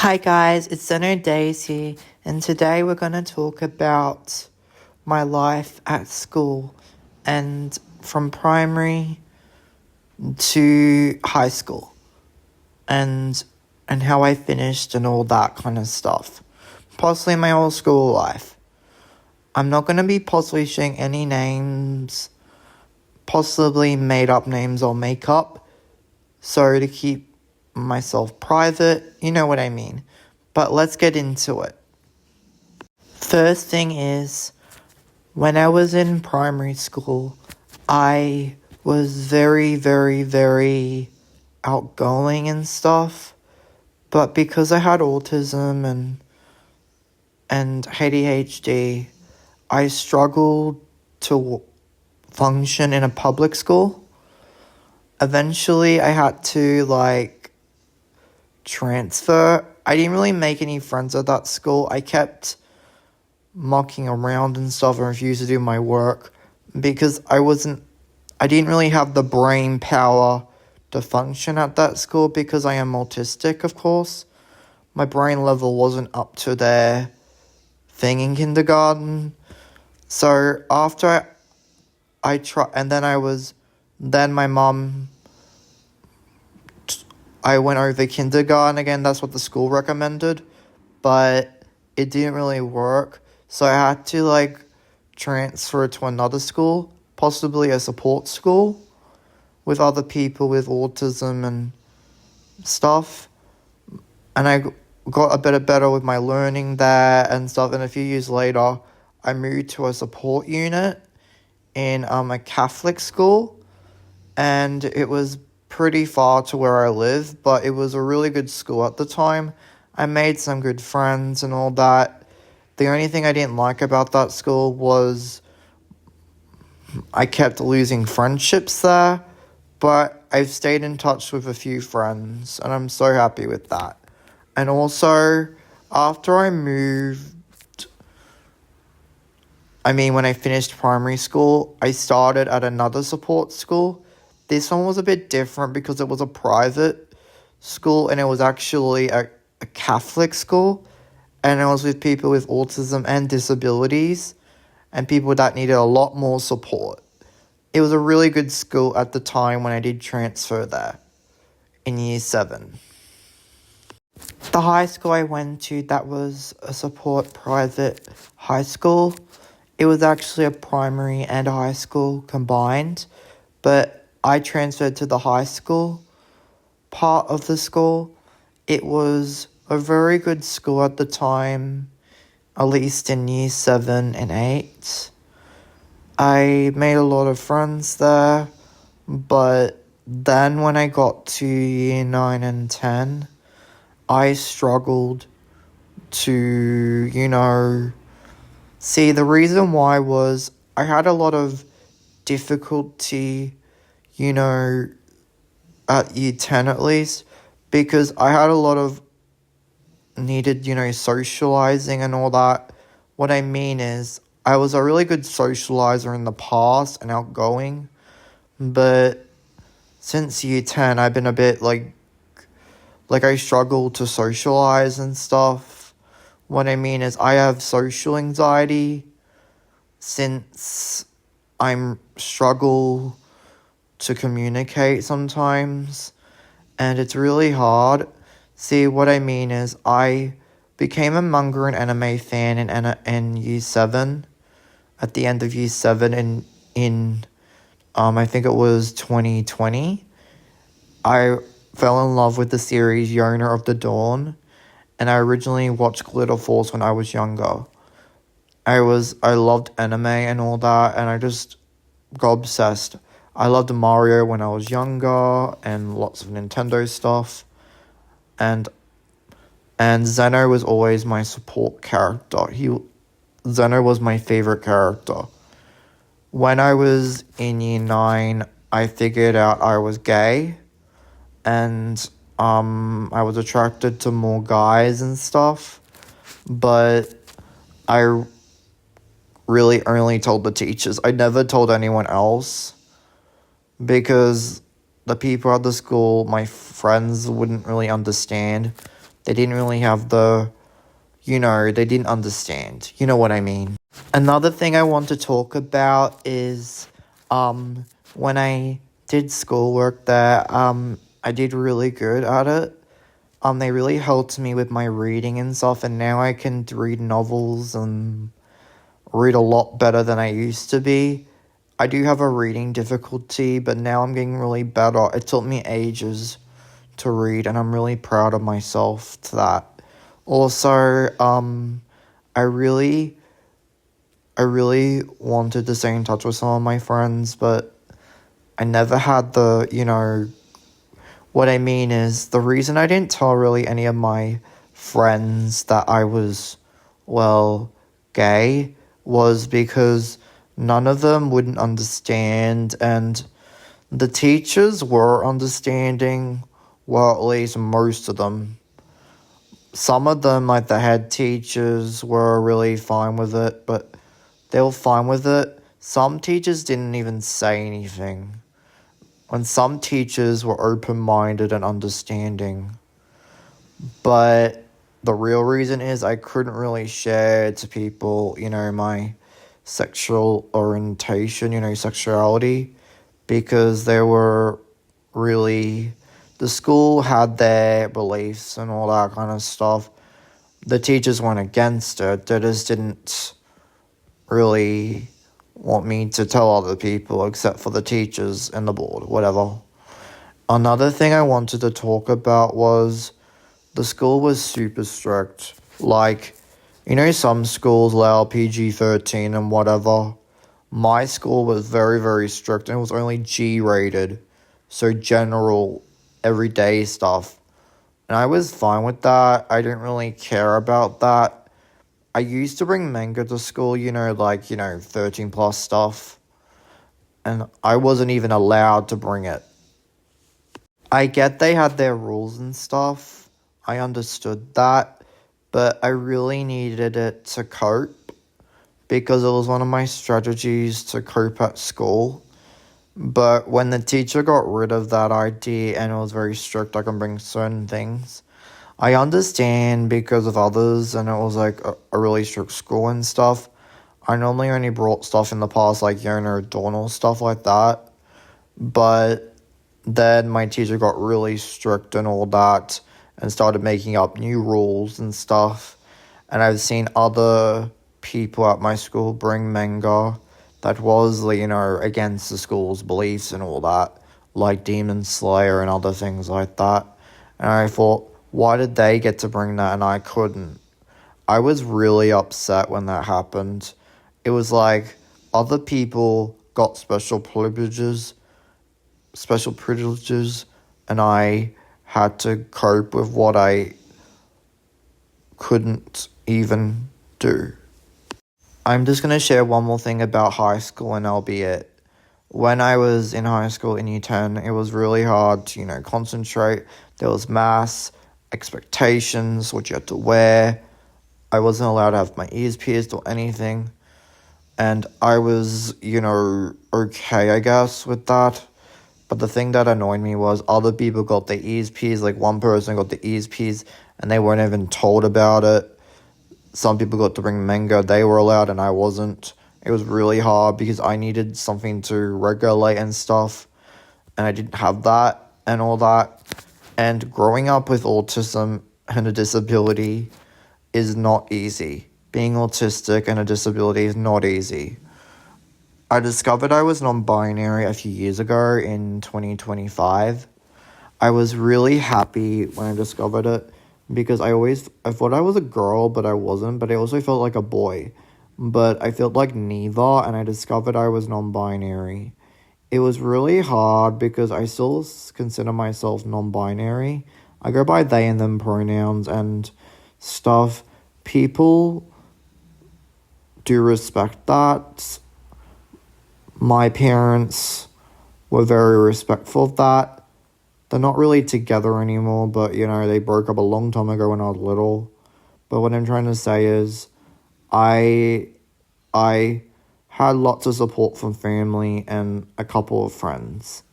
Hi guys, it's Zeno Days here, and today we're going to talk about my life at school and from primary to high school and how I finished and all that kind of stuff. Possibly my whole school life. I'm not going to be possibly sharing any names, possibly made up names or makeup, so to keep myself private, you know what I mean. But let's get into it. First thing is, when I was in primary school, I was very, very, very outgoing and stuff. But because I had autism and ADHD, I struggled to function in a public school. Eventually, I had to, transfer. I didn't really make any friends at that school. I kept mucking around and stuff and refused to do my work because I didn't really have the brain power to function at that school because I am autistic, of course. My brain level wasn't up to their thing in kindergarten. So after I tried, and then my mom, I went over kindergarten again. That's what the school recommended, but it didn't really work. So I had to transfer to another school, possibly a support school with other people with autism and stuff. And I got a bit better with my learning there and stuff. And a few years later, I moved to a support unit in a Catholic school, and it was pretty far to where I live, but it was a really good school at the time. I made some good friends and all that. The only thing I didn't like about that school was I kept losing friendships there, but I've stayed in touch with a few friends, and I'm so happy with that. And also, after when I finished primary school, I started at another support school. This one was a bit different because it was a private school and it was actually a Catholic school, and it was with people with autism and disabilities and people that needed a lot more support. It was a really good school at the time when I did transfer there in year 7. The high school I went to, that was a support private high school. It was actually a primary and a high school combined, but I transferred to the high school part of the school. It was a very good school at the time, at least in year 7 and 8. I made a lot of friends there, but then when I got to year 9 and 10, I struggled to, see, the reason why was I had a lot of difficulty, at year 10 at least, because I had a lot of needed, socializing and all that. What I mean is, I was a really good socializer in the past and outgoing, but since year 10, I've been a bit I struggle to socialize and stuff. What I mean is, I have social anxiety since I struggle to communicate sometimes, and it's really hard. See, what I mean is, I became a manga and anime fan in year 7, at the end of year 7 in I think it was 2020. I fell in love with the series Yona of the Dawn, and I originally watched Glitter Force when I was younger. I loved anime and all that, and I just got obsessed. I loved Mario when I was younger, and lots of Nintendo stuff, and Zeno was always my support character. Zeno was my favorite character. When I was in year 9, I figured out I was gay, and I was attracted to more guys and stuff, but I really only told the teachers. I never told anyone else because the people at the school, my friends, wouldn't really understand. they didn't really have they didn't understand. You know what I mean? Another thing I want to talk about is when I did schoolwork there, I did really good at it. They really helped me with my reading and stuff, and now I can read novels and read a lot better than I used to be. I do have a reading difficulty, but now I'm getting really better. It took me ages to read, and I'm really proud of myself to that. Also, I really, I really wanted to stay in touch with some of my friends, but I never had what I mean is the reason I didn't tell really any of my friends that I was, gay was because none of them wouldn't understand, and the teachers were understanding, well, at least most of them. Some of them, like the head teachers, were really fine with it, but they were fine with it. Some teachers didn't even say anything. When some teachers were open-minded and understanding. But the real reason is I couldn't really share to people, my sexual orientation, sexuality, because they were really, the school had their beliefs and all that kind of stuff. The teachers weren't against it, they just didn't really want me to tell other people except for the teachers and the board, whatever. Another thing I wanted to talk about was the school was super strict. Like, some schools allow PG-13 and whatever. My school was very, very strict, and it was only G rated. So general, everyday stuff. And I was fine with that. I didn't really care about that. I used to bring manga to school, 13 plus stuff. And I wasn't even allowed to bring it. I get they had their rules and stuff. I understood that. But I really needed it to cope, because it was one of my strategies to cope at school. But when the teacher got rid of that idea and it was very strict, I can bring certain things. I understand because of others, and it was like a really strict school and stuff. I normally only brought stuff in the past, like Donal, stuff like that. But then my teacher got really strict and all that, and started making up new rules and stuff. And I've seen other people at my school bring manga that was, against the school's beliefs and all that, like Demon Slayer and other things like that. And I thought, why did they get to bring that and I couldn't? I was really upset when that happened. It was like other people got special privileges, and I had to cope with what I couldn't even do. I'm just going to share one more thing about high school, and that'll be it. When I was in high school in Year 10, it was really hard to, concentrate. There was maths, expectations, what you had to wear. I wasn't allowed to have my ears pierced or anything. And I was, okay, I guess, with that. But the thing that annoyed me was other people got their ears pierced. Like, one person got the ears pierced, and they weren't even told about it. Some people got to bring manga, they were allowed, and I wasn't. It was really hard because I needed something to regulate and stuff, and I didn't have that and all that. And growing up with autism and a disability is not easy. Being autistic and a disability is not easy. I discovered I was non-binary a few years ago in 2025. I was really happy when I discovered it, because I thought I was a girl, but I wasn't, but I also felt like a boy. But I felt like neither, and I discovered I was non-binary. It was really hard because I still consider myself non-binary. I go by they and them pronouns and stuff. People do respect that. My parents were very respectful of that. They're not really together anymore, but, they broke up a long time ago when I was little. But what I'm trying to say is, I had lots of support from family and a couple of friends.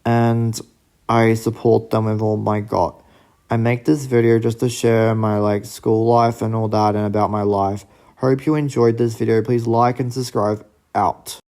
And I support them with all my got. I make this video just to share my like school life and all that and about my life. Hope you enjoyed this video. Please like and subscribe. Out.